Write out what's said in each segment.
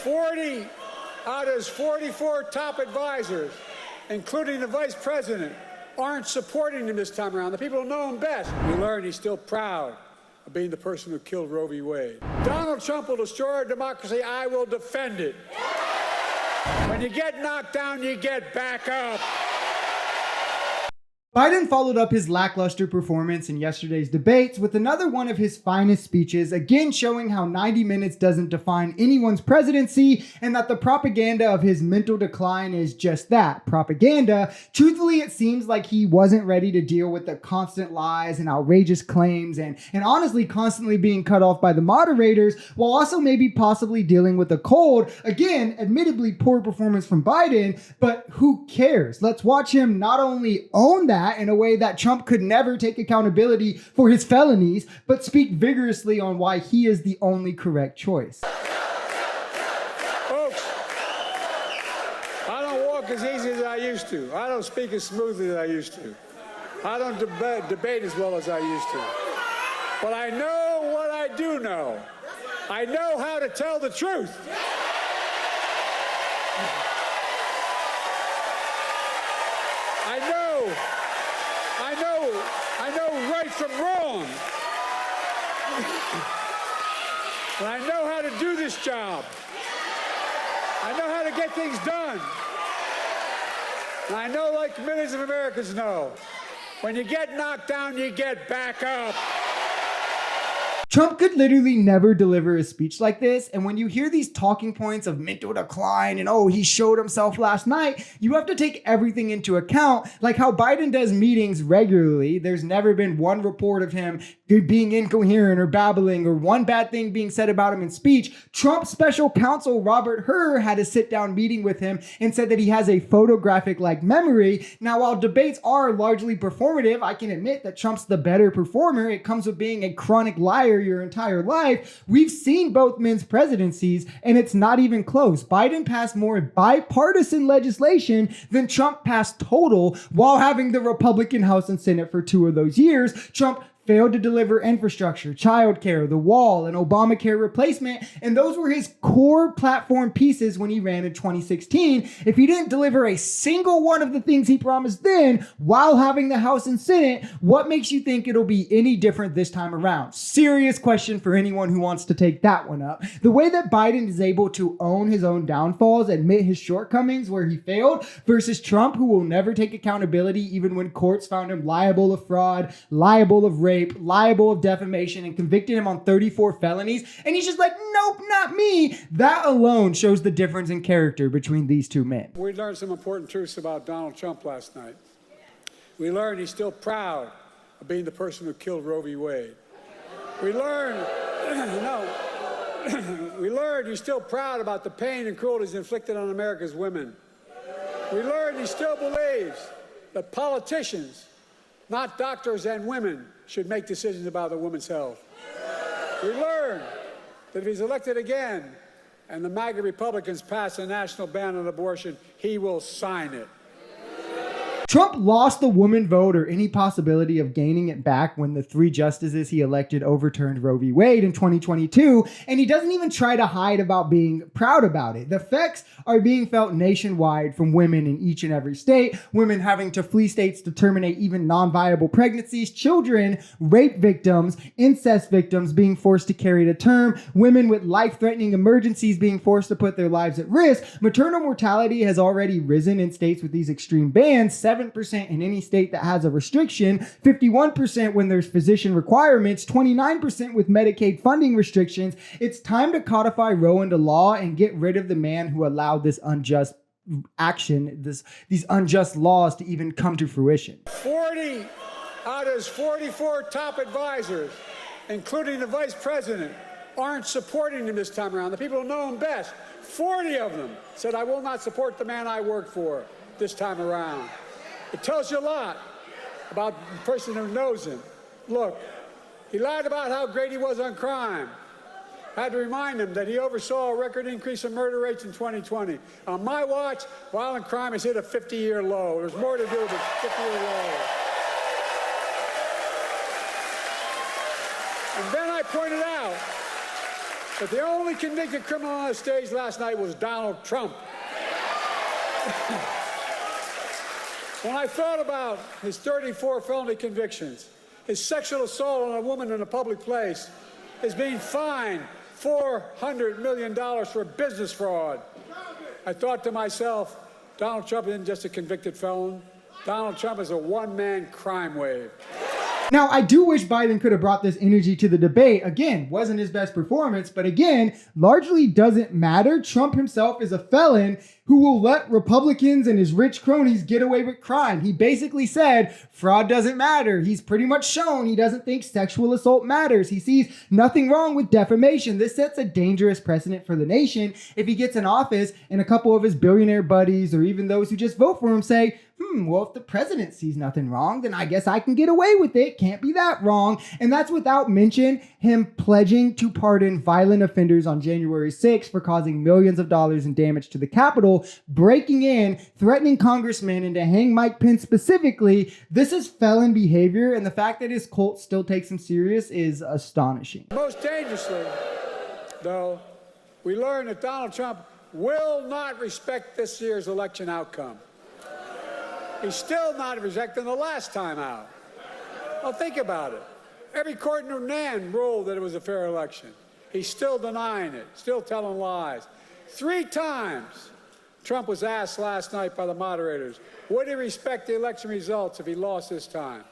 40 out of his 44 top advisors, including the vice president, aren't supporting him this time around. The people who know him best. We learned he's still proud of being the person who killed Roe v. Wade. Donald Trump will destroy our democracy. I will defend it. When you get knocked down, you get back up. Biden followed up his lackluster performance in yesterday's debates with another one of his finest speeches, again showing how 90 minutes doesn't define anyone's presidency and that the propaganda of his mental decline is just that, propaganda. Truthfully, it seems like he wasn't ready to deal with the constant lies and outrageous claims and honestly constantly being cut off by the moderators, while also maybe possibly dealing with a cold. Again, admittedly poor performance from Biden, but who cares? Let's watch him not only own that in a way that Trump could never take accountability for his felonies, but speak vigorously on why he is the only correct choice. Folks, I don't walk as easy as I used to. I don't speak as smoothly as I used to. I don't debate as well as I used to. But I know what I do know. I know how to tell the truth. I know right from wrong. And I know how to do this job. I know how to get things done. And I know, like millions of Americans know, when you get knocked down, you get back up. Trump could literally never deliver a speech like this, and when you hear these talking points of mental decline and he showed himself last night, you have to take everything into account, like how Biden does meetings regularly. There's never been one report of him being incoherent or babbling or one bad thing being said about him in speech. Trump's special counsel Robert Hur had a sit-down meeting with him and said that he has a photographic-like memory. Now, while debates are largely performative, I can admit that Trump's the better performer. It comes with being a chronic liar your entire life. We've seen both men's presidencies, and it's not even close. Biden passed more bipartisan legislation than Trump passed total while having the Republican House and Senate for 2 of those years. Trump failed to deliver infrastructure, childcare, the wall, and Obamacare replacement, and those were his core platform pieces when he ran in 2016. If he didn't deliver a single one of the things he promised then, while having the House and Senate, what makes you think it'll be any different this time around? Serious question for anyone who wants to take that one up. The way that Biden is able to own his own downfalls, admit his shortcomings where he failed, versus Trump, who will never take accountability even when courts found him liable of fraud, liable of rape, liable of defamation, and convicted him on 34 felonies, and he's just like, nope, not me. That alone shows the difference in character between these two men. We learned some important truths about Donald Trump last night. We learned he's still proud of being the person who killed Roe v. Wade. We learned, we learned he's still proud about the pain and cruelties inflicted on America's women. We learned he still believes that politicians, not doctors and women, should make decisions about the woman's health. We learned that if he's elected again and the MAGA Republicans pass a national ban on abortion, he will sign it. Trump lost the woman vote or any possibility of gaining it back when the 3 justices he elected overturned Roe v. Wade in 2022, and he doesn't even try to hide about being proud about it. The effects are being felt nationwide from women in each and every state, women having to flee states to terminate even non-viable pregnancies, children, rape victims, incest victims being forced to carry to term, women with life-threatening emergencies being forced to put their lives at risk. Maternal mortality has already risen in states with these extreme bans, 7% in any state that has a restriction, 51% when there's physician requirements, 29% with Medicaid funding restrictions. It's time to codify Roe into law and get rid of the man who allowed this unjust action, these unjust laws to even come to fruition. 40 out of his 44 top advisors, including the vice president, aren't supporting him this time around. The people who know him best, 40 of them said, I will not support the man I work for this time around. It tells you a lot about the person who knows him. Look, he lied about how great he was on crime. I had to remind him that he oversaw a record increase in murder rates in 2020. On my watch, violent crime has hit a 50-year low. There's more to do with a 50-year low. And then I pointed out But the only convicted criminal on the stage last night was Donald Trump. When I thought about his 34 felony convictions, his sexual assault on a woman in a public place, his being fined $400 million for business fraud, I thought to myself, Donald Trump isn't just a convicted felon. Donald Trump is a one-man crime wave. Now, I do wish Biden could have brought this energy to the debate. Again, wasn't his best performance, but again, largely doesn't matter. Trump himself is a felon who will let Republicans and his rich cronies get away with crime. He basically said fraud doesn't matter. He's pretty much shown he doesn't think sexual assault matters. He sees nothing wrong with defamation. This sets a dangerous precedent for the nation if he gets in office and a couple of his billionaire buddies or even those who just vote for him say, well, if the president sees nothing wrong, then I guess I can get away with it. Can't be that wrong. And that's without mention him pledging to pardon violent offenders on January 6th for causing millions of dollars in damage to the Capitol, breaking in, threatening congressmen, and to hang Mike Pence specifically. This is felon behavior, and the fact that his cult still takes him serious is astonishing. Most dangerously, though, we learned that Donald Trump will not respect this year's election outcome. He's still not respecting the last time out. Well, think about it. Every court in Iran ruled that it was a fair election. He's still denying it, still telling lies. 3 times Trump was asked last night by the moderators, would he respect the election results if he lost this time?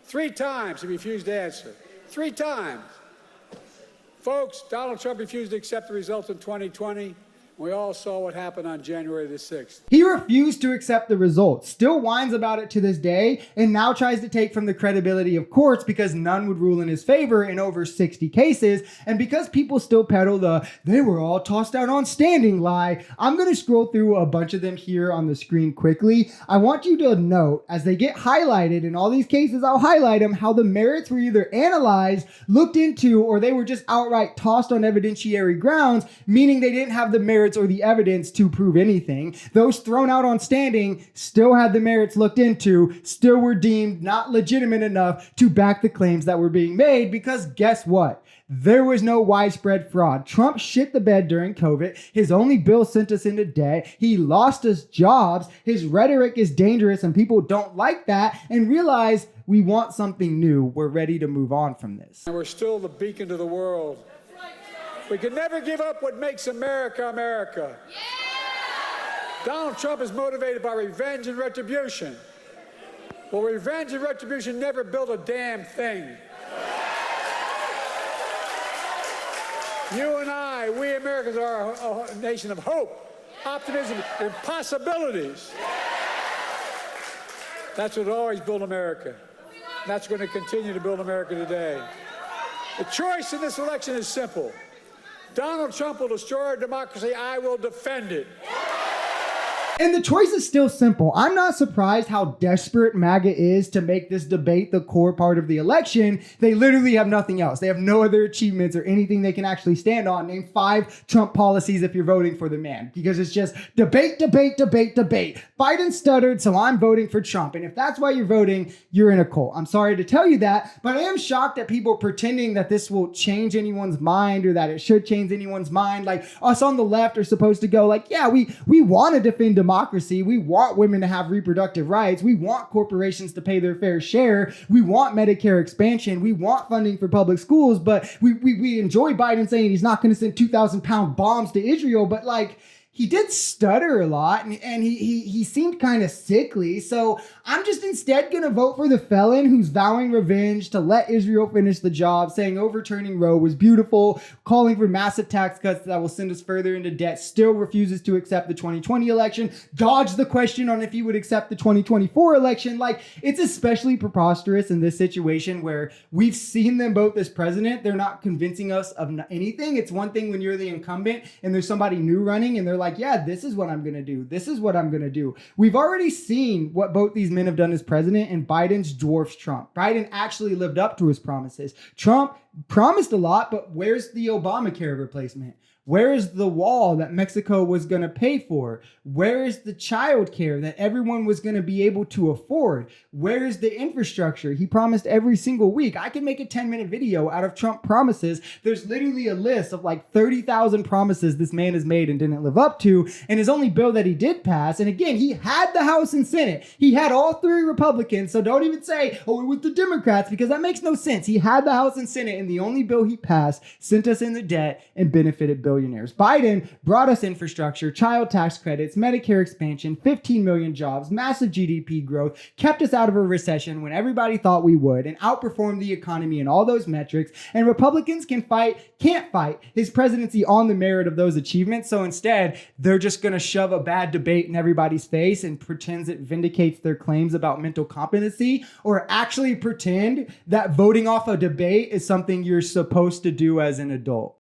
3 times he refused to answer. 3 times. Folks, Donald Trump refused to accept the results in 2020. We all saw what happened on January the 6th. He refused to accept the results, still whines about it to this day, and now tries to take from the credibility of courts because none would rule in his favor in over 60 cases. And because people still peddle the "they were all tossed out on standing" lie, I'm going to scroll through a bunch of them here on the screen quickly. I want you to note, as they get highlighted in all these cases, I'll highlight them, how the merits were either analyzed, looked into, or they were just outright tossed on evidentiary grounds, meaning they didn't have the merits or the evidence to prove anything. Those thrown out on standing still had the merits looked into, still were deemed not legitimate enough to back the claims that were being made, because guess what? There was no widespread fraud. Trump shit the bed during COVID. His only bill sent us into debt. He lost us jobs. His rhetoric is dangerous and people don't like that and realize we want something new. We're ready to move on from this. And we're still the beacon to the world. We can never give up what makes America, America. Yeah! Donald Trump is motivated by revenge and retribution. Well, revenge and retribution never built a damn thing. You and I, we Americans are a nation of hope, optimism, and possibilities. That's what always built America. That's going to continue to build America today. The choice in this election is simple. Donald Trump will destroy our democracy. I will defend it. And the choice is still simple. I'm not surprised how desperate MAGA is to make this debate the core part of the election. They literally have nothing else. They have no other achievements or anything they can actually stand on. Name 5 Trump policies if you're voting for the man, because it's just debate, debate, debate, debate. Biden stuttered, so I'm voting for Trump. And if that's why you're voting, you're in a cult. I'm sorry to tell you that, but I am shocked at people pretending that this will change anyone's mind or that it should change anyone's mind. Like us on the left are supposed to go like, yeah, we want to defend democracy. We want women to have reproductive rights. We want corporations to pay their fair share. We want Medicare expansion. We want funding for public schools, but we enjoy Biden saying he's not going to send 2,000-pound bombs to Israel, but like, he did stutter a lot and he seemed kind of sickly. So I'm just instead going to vote for the felon who's vowing revenge to let Israel finish the job, saying overturning Roe was beautiful, calling for massive tax cuts that will send us further into debt, still refuses to accept the 2020 election, dodged the question on if he would accept the 2024 election. Like, it's especially preposterous in this situation where we've seen them both as president. They're not convincing us of anything. It's one thing when you're the incumbent and there's somebody new running and they're like, yeah, this is what I'm going to do. This is what I'm going to do. We've already seen what both these men have done as president, and Biden's dwarfs Trump. Biden actually lived up to his promises. Trump promised a lot, but where's the Obamacare replacement? Where is the wall that Mexico was going to pay for? Where is the child care that everyone was going to be able to afford? Where is the infrastructure he promised every single week? I can make a 10-minute video out of Trump promises. There's literally a list of like 30,000 promises this man has made and didn't live up to. And his only bill that he did pass, and again, he had the House and Senate. He had all three Republicans. So don't even say, oh, it was the Democrats, because that makes no sense. He had the House and Senate, and the only bill he passed sent us into debt and benefited billionaires. Biden brought us infrastructure, child tax credits, Medicare expansion, 15 million jobs, massive GDP growth, kept us out of a recession when everybody thought we would, and outperformed the economy in all those metrics. And Republicans can't fight his presidency on the merit of those achievements. So instead, they're just going to shove a bad debate in everybody's face and pretends it vindicates their claims about mental competency, or actually pretend that voting off a debate is something you're supposed to do as an adult.